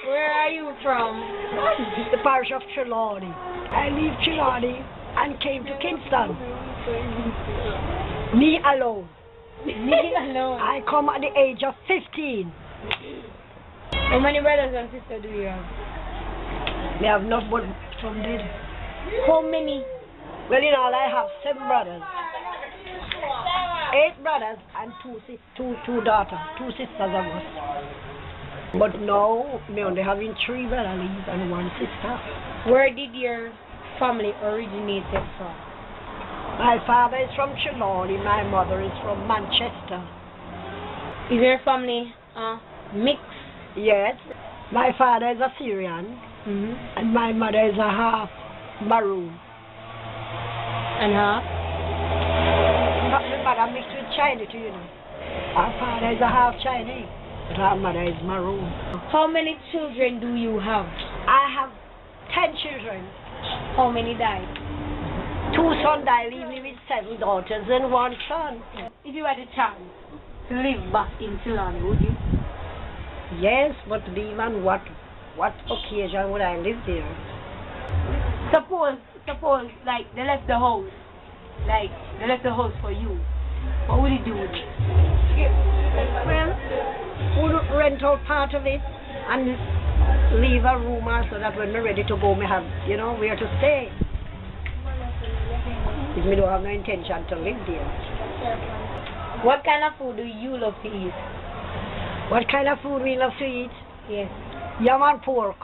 Where are you from? The parish of Trelawney. I leave Trelawney and came to Kingston. Me alone. Me alone. I come at the age of 15. How many brothers and sisters do you have? We have not but from dead. How many? Well, in all, I have 7 brothers. 8 brothers and two daughters, 2 sisters of us. But now, me only having 3 brothers and 1 sister. Where did your family originated from? My father is from Trelawney, my mother is from Manchester. Is your family mixed? Yes, my father is a Syrian and my mother is a half Maroon. And half? But my mother mixed with Chinese, you know. Our father is a half Chinese, but our mother is Maroon. How many children do you have? I have 10 children. How many died? 2 sons died, leaving me with 7 daughters and 1 son. If you had a chance to live back in Ceylon, would you? Yes, but leave on what occasion would I live there? Suppose, like, they left the house. Like, they left the house for you. What would you do with it? Well, we'll rent out part of it and leave a room so that when we're ready to go, we have, you know, where to stay. Because we don't have no intention to live there. What kind of food do you love to eat? What kind of food we love to eat? Yes. Yam and pork.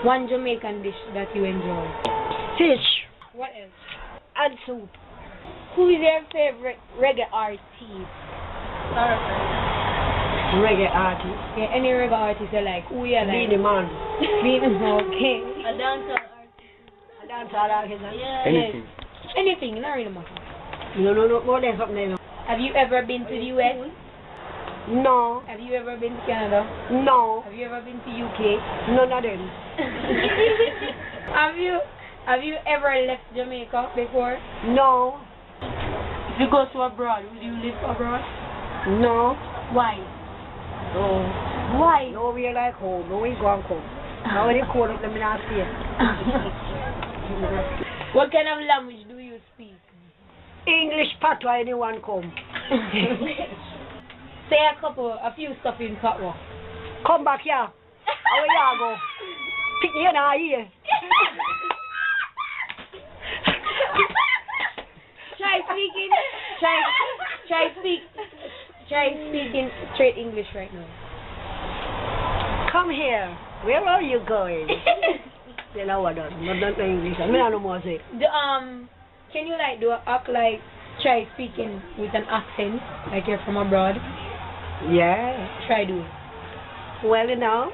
One Jamaican dish that you enjoy. Fish. What else? And soup. Who is your favorite reggae artist? Reggae artist. Yeah, any reggae artist you like. Who you like? Beenie Man. Beenie Man, okay. A dancer artist. A dancer artist. Yeah. Anything. Yes. Anything, not really matter. No, more than something. No. Have you ever been to the US? No. Have you ever been to Canada? No. Have you ever been to UK? None of them. Have you ever left Jamaica before? No. If you go to abroad, would you live abroad? No. Why? No. Why? No, we are like home. No, we go and come. Now when you call up, let me not see it. What kind of language do you speak? English patois, anyone come. Say a few stuff in patois. Come back here. How you go? Pick me in our ear. Try speaking straight English right now. Come here. Where are you going? You know what? Not English. I mean, I don't know more say. Can you try speaking with an accent, like you're from abroad? Yeah. Try do it. Well, you know,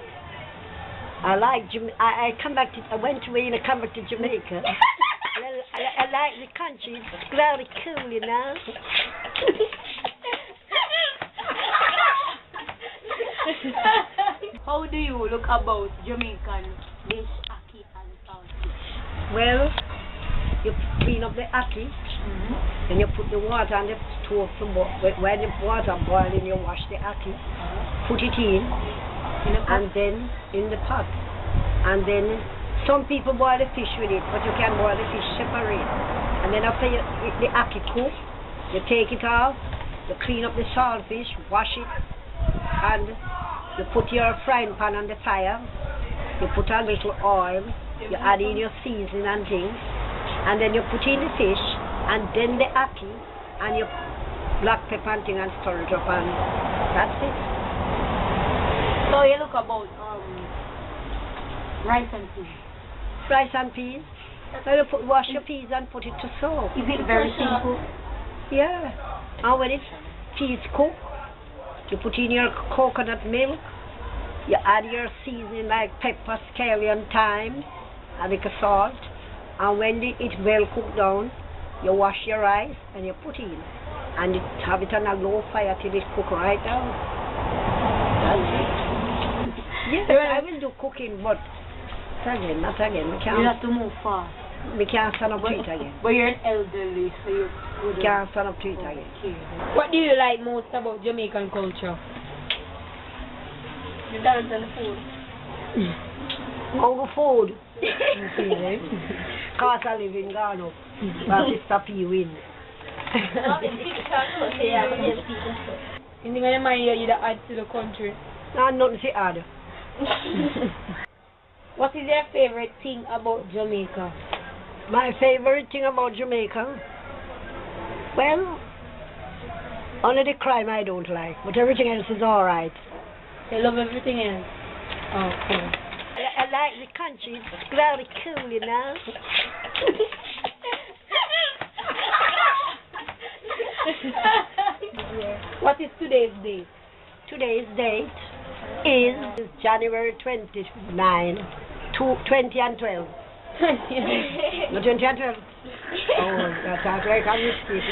I went away and I come back to Jamaica. I like the country. It's very cool, you know. How do you look about Jamaican dish, ackee and saltfish? Well, you clean up the ackee, and you put the water on the stove to boil. When the water boiling, you wash the ackee, put it in and then in the pot. And then some people boil the fish with it, but you can boil the fish separate. And then after the ackee cook, you take it off, you clean up the saltfish, wash it, and you put your frying pan on the fire, you put a little oil, you add in your seasoning and things, and then you put in the fish, and then the ackee, and your black pepper and thing, and stir it up, and that's it. So you look about rice and peas. Rice and peas. So you wash your peas and put it to soak. Is it very simple? Yeah. And when peas cook, you put in your coconut milk, you add your seasoning like pepper, scallion, thyme, and like salt, and when it well cooked down, you wash your rice and you put in, and you have it on a low fire till it cook right down. That's it. Yes, I will do cooking, but not again. You have to move fast. We can't stand up to it again. But you're an elderly, so you can't stand up to it again. Okay. What do you like most about Jamaican culture? You dance on the food. Over food. You see, eh? Cost of living gone up. But Sister P win. Anything in my ear you add to the country? No, nothing to add. What is your favorite thing about Jamaica? My favorite thing about Jamaica? Well, only the crime I don't like, but everything else is alright. You love everything else? Okay. I like the country, it's very cool, you know. What is today's date? Today's date is January 29, 20 and 12. No, 20 and 12. Oh, that's like a mistake,